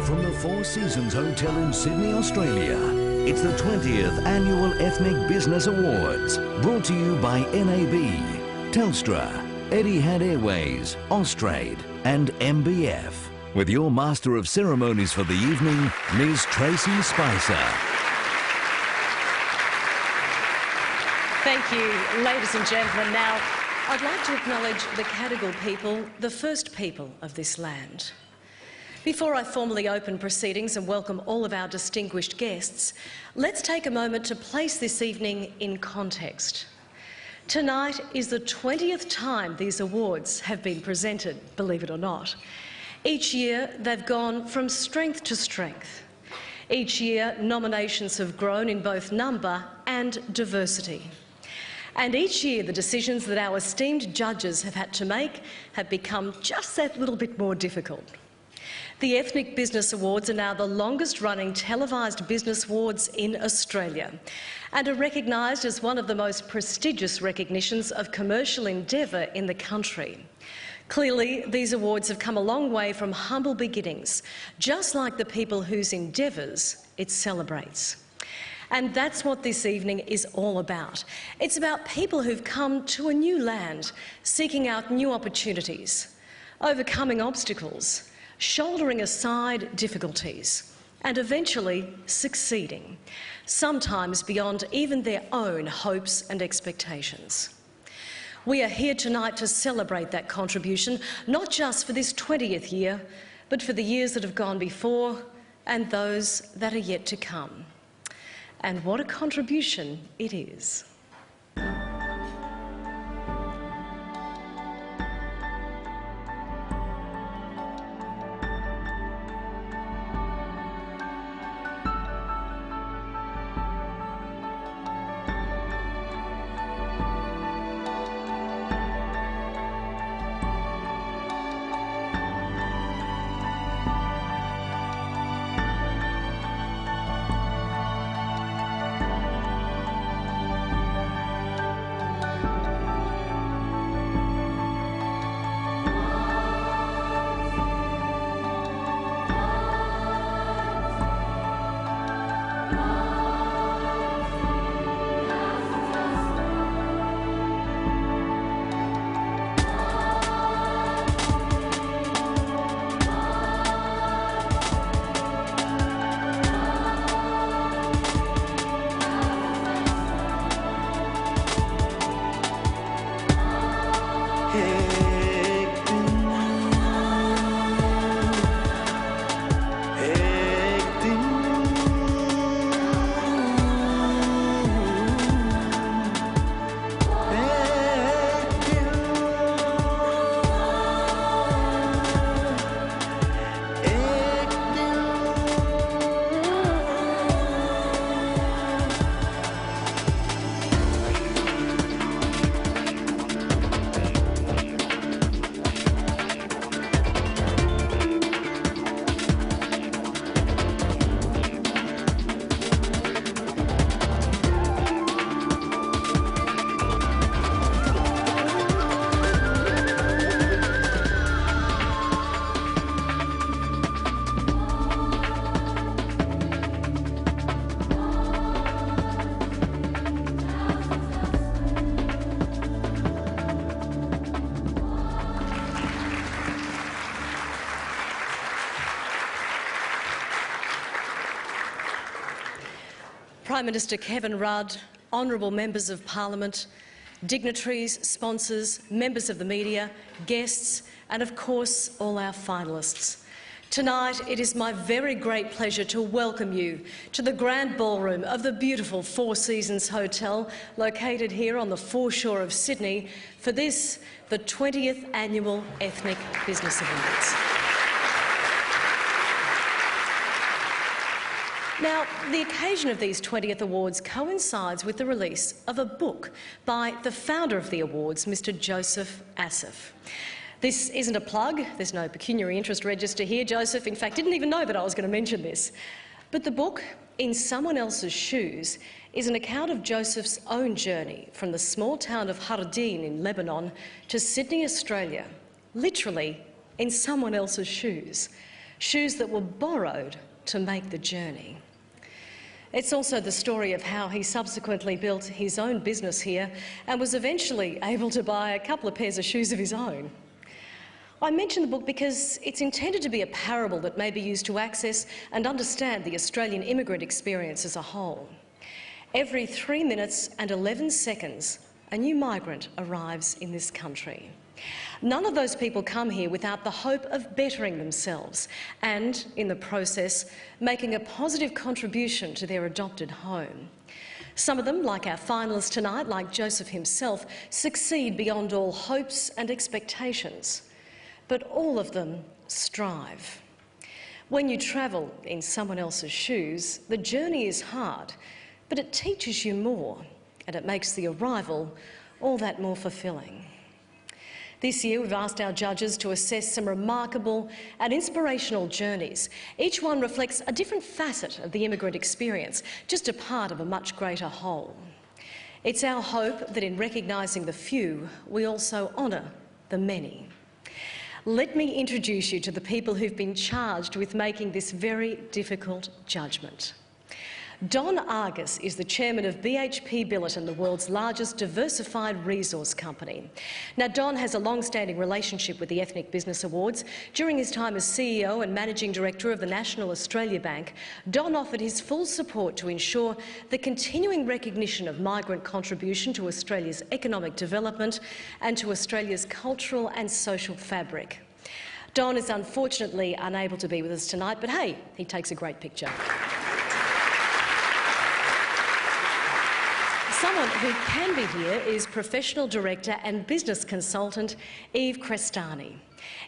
From the Four Seasons Hotel in Sydney, Australia, it's the 20th Annual Ethnic Business Awards, brought to you by NAB, Telstra, Etihad Airways, Austrade and MBF. With your Master of Ceremonies for the evening, Ms. Tracey Spicer. Thank you, ladies and gentlemen. Now, I'd like to acknowledge the Cadigal people, the first people of this land. Before I formally open proceedings and welcome all of our distinguished guests, let's take a moment to place this evening in context. Tonight is the 20th time these awards have been presented, believe it or not. Each year, they've gone from strength to strength. Each year, nominations have grown in both number and diversity. And each year, the decisions that our esteemed judges have had to make have become just that little bit more difficult. The Ethnic Business Awards are now the longest-running televised business awards in Australia and are recognised as one of the most prestigious recognitions of commercial endeavour in the country. Clearly, these awards have come a long way from humble beginnings, just like the people whose endeavours it celebrates. And that's what this evening is all about. It's about people who've come to a new land, seeking out new opportunities, overcoming obstacles, shouldering aside difficulties and eventually succeeding, sometimes beyond even their own hopes and expectations. We are here tonight to celebrate that contribution, not just for this 20th year, but for the years that have gone before and those that are yet to come. And what a contribution it is. Prime Minister Kevin Rudd, honourable members of Parliament, dignitaries, sponsors, members of the media, guests and of course all our finalists. Tonight it is my very great pleasure to welcome you to the grand ballroom of the beautiful Four Seasons Hotel located here on the foreshore of Sydney for this, the 20th Annual Ethnic Business Awards. Now, the occasion of these 20th awards coincides with the release of a book by the founder of the awards, Mr. Joseph Asif. This isn't a plug, there's no pecuniary interest register here. Joseph, in fact, didn't even know that I was going to mention this. But the book, In Someone Else's Shoes, is an account of Joseph's own journey from the small town of Hardin in Lebanon to Sydney, Australia, literally in someone else's shoes. shoes that were borrowed to make the journey. It's also the story of how he subsequently built his own business here and was eventually able to buy a couple of pairs of shoes of his own. I mention the book because it's intended to be a parable that may be used to access and understand the Australian immigrant experience as a whole. Every 3 minutes and 11 seconds, a new migrant arrives in this country. None of those people come here without the hope of bettering themselves and, in the process, making a positive contribution to their adopted home. Some of them, like our finalists tonight, like Joseph himself, succeed beyond all hopes and expectations. But all of them strive. When you travel in someone else's shoes, the journey is hard, but it teaches you more, and it makes the arrival all that more fulfilling. This year, we've asked our judges to assess some remarkable and inspirational journeys. Each one reflects a different facet of the immigrant experience, just a part of a much greater whole. It's our hope that in recognising the few, we also honour the many. Let me introduce you to the people who've been charged with making this very difficult judgment. Don Argus is the chairman of BHP Billiton, the world's largest diversified resource company. Now, Don has a long-standing relationship with the Ethnic Business Awards. During his time as CEO and managing director of the National Australia Bank, Don offered his full support to ensure the continuing recognition of migrant contribution to Australia's economic development and to Australia's cultural and social fabric. Don is unfortunately unable to be with us tonight, but hey, he takes a great picture. Someone who can be here is professional director and business consultant Eve Crestani.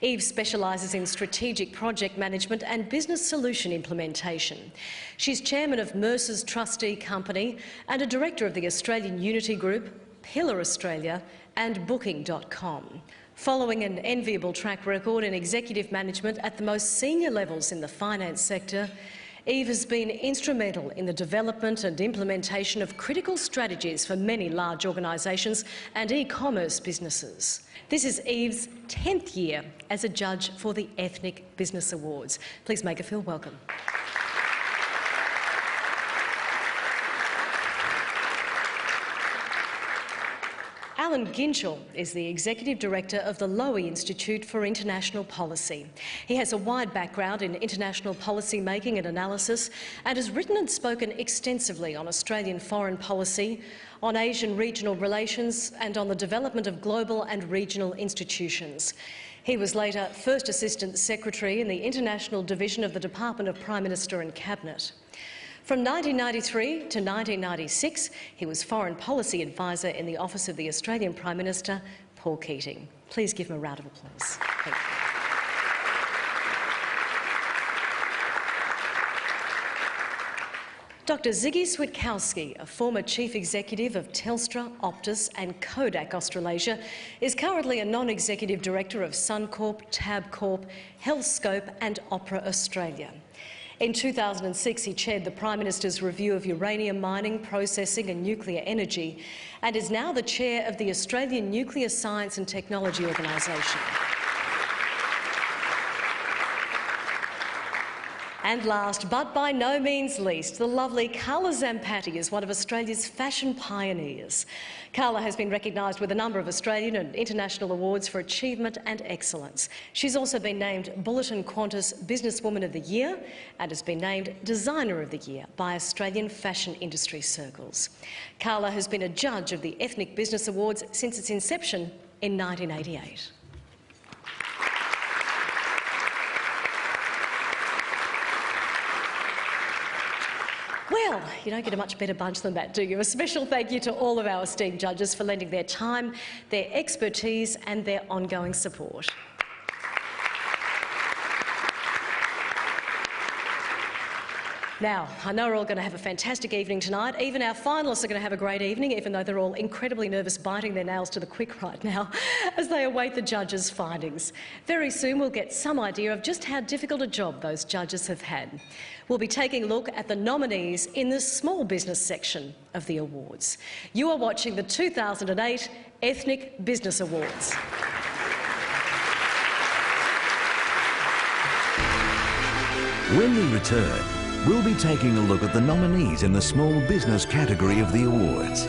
Eve specialises in strategic project management and business solution implementation. She's chairman of Mercer's Trustee Company and a director of the Australian Unity Group, Pillar Australia and Booking.com. Following an enviable track record in executive management at the most senior levels in the finance sector, Eve has been instrumental in the development and implementation of critical strategies for many large organisations and e-commerce businesses. This is Eve's 10th year as a judge for the Ethnic Business Awards. Please make her feel welcome. Alan Ginchell is the Executive Director of the Lowy Institute for International Policy. He has a wide background in international policy making and analysis and has written and spoken extensively on Australian foreign policy, on Asian regional relations and on the development of global and regional institutions. He was later First Assistant Secretary in the International Division of the Department of Prime Minister and Cabinet. From 1993 to 1996, he was Foreign Policy Advisor in the Office of the Australian Prime Minister, Paul Keating. Please give him a round of applause. Thank you. Dr. Ziggy Switkowski, a former Chief Executive of Telstra, Optus and Kodak Australasia, is currently a Non-Executive Director of Suncorp, Tabcorp, Healthscope and Opera Australia. In 2006, he chaired the Prime Minister's review of uranium mining, processing and nuclear energy and is now the chair of the Australian Nuclear Science and Technology Organisation. And last, but by no means least, the lovely Carla Zampatti is one of Australia's fashion pioneers. Carla has been recognised with a number of Australian and international awards for achievement and excellence. She's also been named Bulletin Qantas Businesswoman of the Year and has been named Designer of the Year by Australian fashion industry circles. Carla has been a judge of the Ethnic Business Awards since its inception in 1988. Well, you don't get a much better bunch than that, do you? A special thank you to all of our esteemed judges for lending their time, their expertise and their ongoing support. Now, I know we're all going to have a fantastic evening tonight. Even our finalists are going to have a great evening, even though they're all incredibly nervous, biting their nails to the quick right now as they await the judges' findings. Very soon we'll get some idea of just how difficult a job those judges have had. We'll be taking a look at the nominees in the small business section of the awards. You are watching the 2008 Ethnic Business Awards. When we return, we'll be taking a look at the nominees in the small business category of the awards.